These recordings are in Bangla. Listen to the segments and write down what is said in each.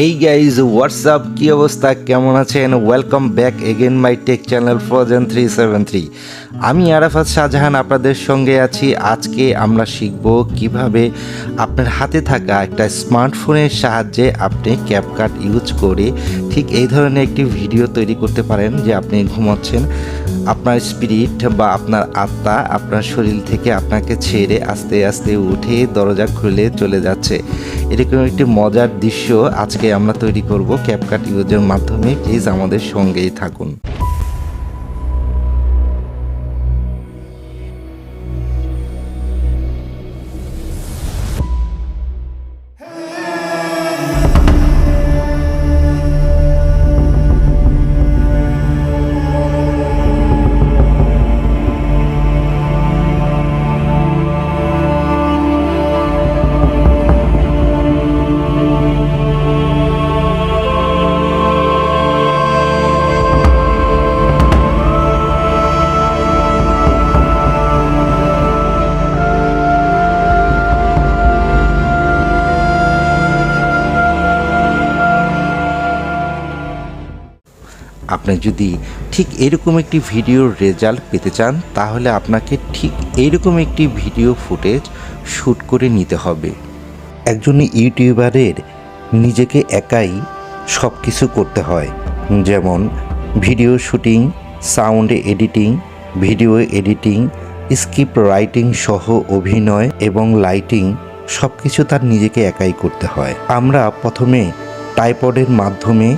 এই গাইজ হোয়াটসঅ্যাপ কি অবস্থা, কেমন আছেন? ওয়েলকাম ব্যাক এগেন মাই টেক চ্যানেল ফ্রোজেন 373। আমি আরাফাত শাহজাহান আপনাদের সঙ্গে আছি। আজকে আমরা শিখব কিভাবে আপনার হাতে থাকা একটা স্মার্টফোনের সাহায্যে আপনি ক্যাপকাট ইউজ করে ঠিক এই ধরনের একটি ভিডিও তৈরি করতে পারেন যে আপনি ঘুমাচ্ছেন, আপনার স্পিরিট বা আপনার আত্মা আপনার শরীর থেকে আপনাকে ছেড়ে আস্তে আস্তে উঠে দরজা খুলে চলে যাচ্ছে। এরকম একটি মজার দৃশ্য আজকে আমরা তৈরি করব ক্যাপকাট ইউজের মাধ্যমে। প্লিজ আমাদের সঙ্গেই থাকুন। আপনি যদি ঠিক এরকম একটি ভিডিওর রেজাল্ট পেতে চান তাহলে আপনাকে ঠিক এইরকম একটি ভিডিও ফুটেজ শ্যুট করে নিতে হবে। একজন ইউটিউবারের নিজেকে একাই সব কিছু করতে হয়, যেমন video shooting, sound editing, video editing, script writing সহ অভিনয় এবং লাইটিং সব কিছু তার নিজেকে একাই করতে হয়। আমরা প্রথমে ট্রাইপডের মাধ্যমে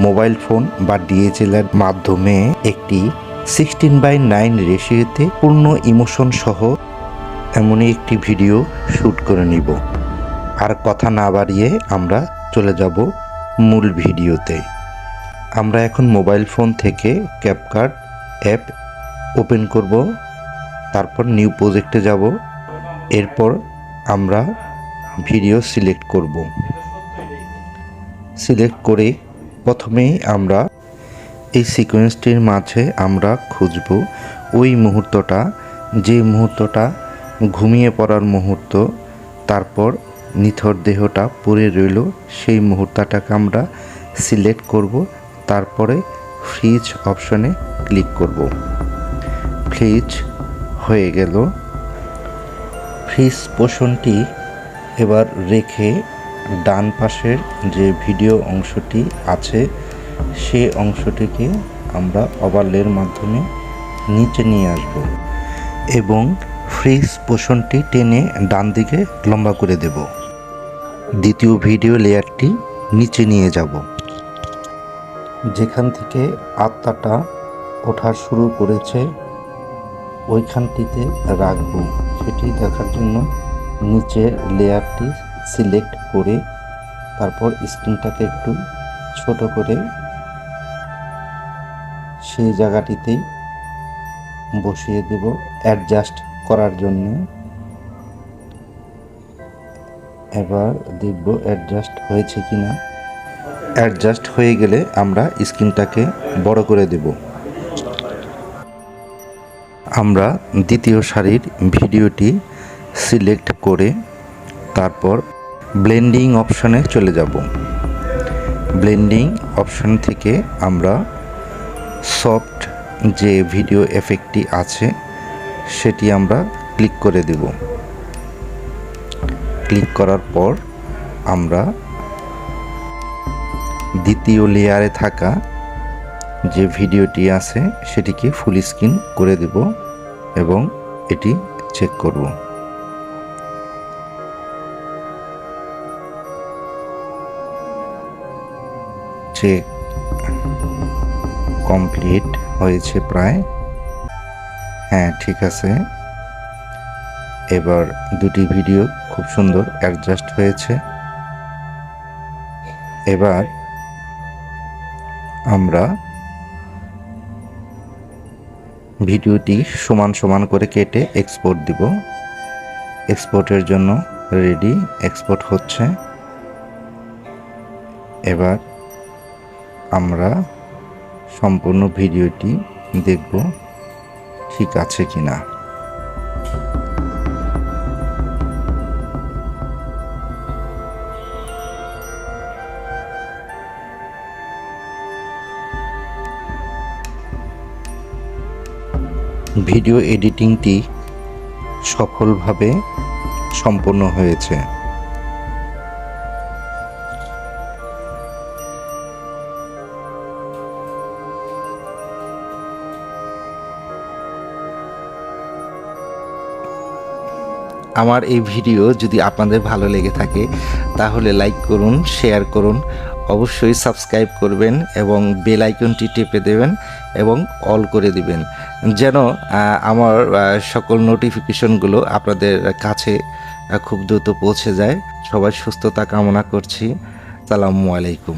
মোবাইল ফোন বা ডিএসএলআর মাধ্যমে একটি 16:9 রেশিওতে পূর্ণ ইমোশন সহ এমনই একটি ভিডিও শ্যুট করে নিব। আর কথা না বাড়িয়ে আমরা চলে যাব মূল ভিডিওতে। আমরা এখন মোবাইল ফোন থেকে ক্যাপকাট অ্যাপ ওপেন করব, তারপর নিউ প্রজেক্টে যাব। এরপর আমরা ভিডিও সিলেক্ট করব। সিলেক্ট করে প্রথমেই আমরা এই সিকোয়েন্সটির মাঝে আমরা খুঁজব ওই মুহূর্তটা, যে মুহূর্তটা ঘুমিয়ে পড়ার মুহূর্ত, তারপর নিথর দেহটা পড়ে রইল, সেই মুহূর্তটাকে আমরা সিলেক্ট করব। তারপরে ফ্রিজ অপশনে ক্লিক করব। ফ্রিজ হয়ে গেল। ফ্রিজ পোর্শনটি এবার রেখে ডান পাশের যে ভিডিও অংশটি আছে সেই অংশটিকে আমরা ওভারলের মাধ্যমে নিচে নিয়ে আসব এবং ফ্রিজ পোর্শনটি টেনে ডান দিকে লম্বা করে দেব। দ্বিতীয় ভিডিও লেয়ারটি নিচে নিয়ে যাব। যেখান থেকে আত্মাটা ওঠা শুরু করেছে ওইখানটিতে রাখব। সেটি দেখার জন্য নিচের লেয়ারটি সিলেক্ট করে তারপর স্ক্রিনটাকে একটু ছোট করে সেই জায়গাটিতেই বসিয়ে দেব অ্যাডজাস্ট করার জন্য। এবার দেখব অ্যাডজাস্ট হয়েছে কিনা। অ্যাডজাস্ট হয়ে গেলে আমরা স্ক্রিনটাকে বড় করে দেব। আমরা দ্বিতীয় সারির ভিডিওটি সিলেক্ট করে তারপর ব্লেন্ডিং অপশানে চলে যাব। ব্লেন্ডিং অপশান থেকে আমরা সফট যে ভিডিও এফেক্টটি আছে সেটি আমরা ক্লিক করে দেব। ক্লিক করার পর আমরা দ্বিতীয় লেয়ারে থাকা যে ভিডিওটি আছে সেটিকে ফুল স্ক্রিন করে দেব এবং এটি চেক করব। চেক কমপ্লিট হয়েছে প্রায়। হ্যাঁ, ঠিক আছে। এবার দুটি ভিডিও খুব সুন্দর অ্যাডজাস্ট হয়েছে। এবার আমরা ভিডিওটি সমান সমান করে কেটে এক্সপোর্ট দিব। এক্সপোর্টের জন্য রেডি, এক্সপোর্ট হচ্ছে। এবার আমরা সম্পূর্ণ ভিডিওটি দেখব ঠিক আছে কিনা। ভিডিও এডিটিংটি সফলভাবে সম্পন্ন হয়েছে। আমার এই ভিডিও যদি আপনাদের ভালো লেগে থাকে তাহলে লাইক করুন, শেয়ার করুন, অবশ্যই সাবস্ক্রাইব করবেন এবং বেল আইকনটি টেপে দেবেন এবং অল করে দিবেন, যেন আমার সকল নোটিফিকেশনগুলো আপনাদের কাছে খুব দ্রুত পৌঁছে যায়। সবাই সুস্থতা কামনা করছি। আসসালামু আলাইকুম।